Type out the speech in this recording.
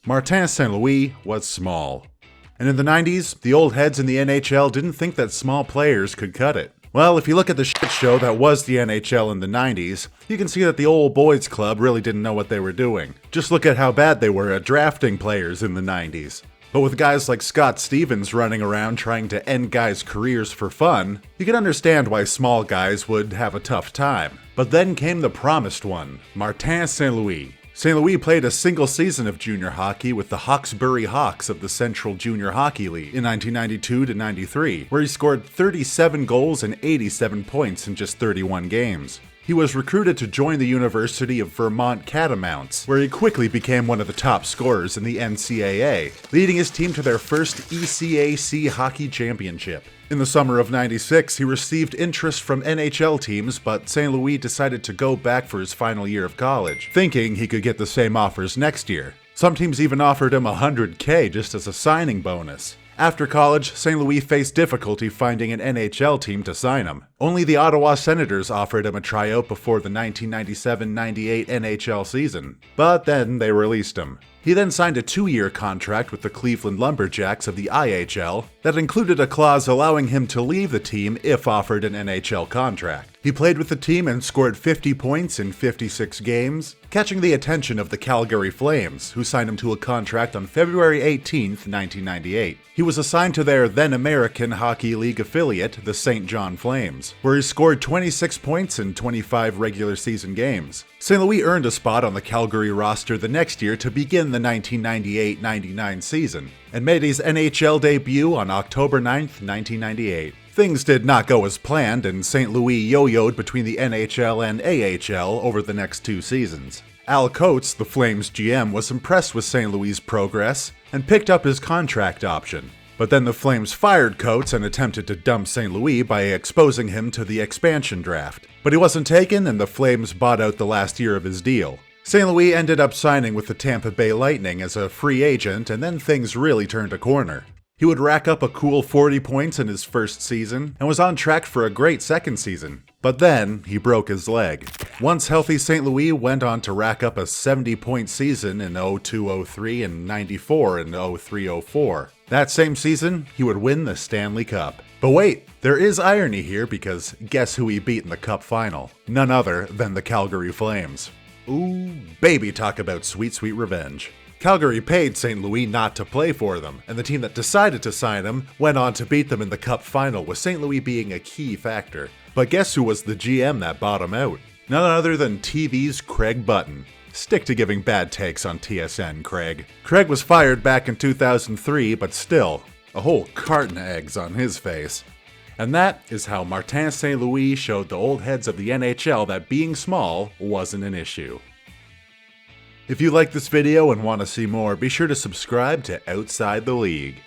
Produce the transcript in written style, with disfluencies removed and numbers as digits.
Martain St was small. And in the 90s, the old heads in the NHL didn't think that small players could cut it. Well, if you look at the shit show that was the NHL in the 90s, you can see that the old boys club really didn't know what they were doing. Just look at how bad they were at drafting players in the 90s. But with guys like Scott Stevens running around trying to end guys' careers for fun, you can understand why small guys would have a tough time. But then came the promised one, Martain St. St. Louis played a single season of junior hockey with the Hawkesbury Hawks of the Central Junior Hockey League in 1992-93, where he scored 37 goals and 87 points in just 31 games. He was recruited to join the University of Vermont Catamounts, where he quickly became one of the top scorers in the NCAA, leading his team to their first ECAC hockey championship. In the summer of '96, he received interest from NHL teams, but St. Louis decided to go back for his final year of college, thinking he could get the same offers next year. Some teams even offered him $100K just as a signing bonus. After college, St. Louis faced difficulty finding an NHL team to sign him. Only the Ottawa Senators offered him a tryout before the 1997-98 NHL season, but then they released him. He then signed a 2-year contract with the Cleveland Lumberjacks of the IHL that included a clause allowing him to leave the team if offered an NHL contract. He played with the team and scored 50 points in 56 games, catching the attention of the Calgary Flames, who signed him to a contract on February 18, 1998. He was assigned to their then American Hockey League affiliate, the St. John Flames, where he scored 26 points in 25 regular season games. St. Louis earned a spot on the Calgary roster the next year to begin the 1998-99 season, and made his NHL debut on October 9, 1998. Things did not go as planned, and St. Louis yo-yoed between the NHL and AHL over the next 2 seasons. Al Coates, the Flames GM, was impressed with St. Louis' progress and picked up his contract option. But then the Flames fired Coates and attempted to dump St. Louis by exposing him to the expansion draft. But he wasn't taken, and the Flames bought out the last year of his deal. St. Louis ended up signing with the Tampa Bay Lightning as a free agent, and then things really turned a corner. He would rack up a cool 40 points in his first season, and was on track for a great second season. But then, he broke his leg. Once healthy, St. Louis went on to rack up a 70-point season in 02-03 and 94 in 03-04. That same season, he would win the Stanley Cup. But wait, there is irony here because guess who he beat in the Cup final? None other than the Calgary Flames. Ooh, baby, talk about sweet, sweet revenge. Calgary paid St. Louis not to play for them, and the team that decided to sign him went on to beat them in the Cup final, with St. Louis being a key factor. But guess who was the GM that bought him out? None other than TV's Craig Button. Stick to giving bad takes on TSN, Craig. Craig was fired back in 2003, but still, a whole carton of eggs on his face. And that is how Martain St. showed the old heads of the NHL that being small wasn't an issue. If you like this video and want to see more, be sure to subscribe to Outside the League.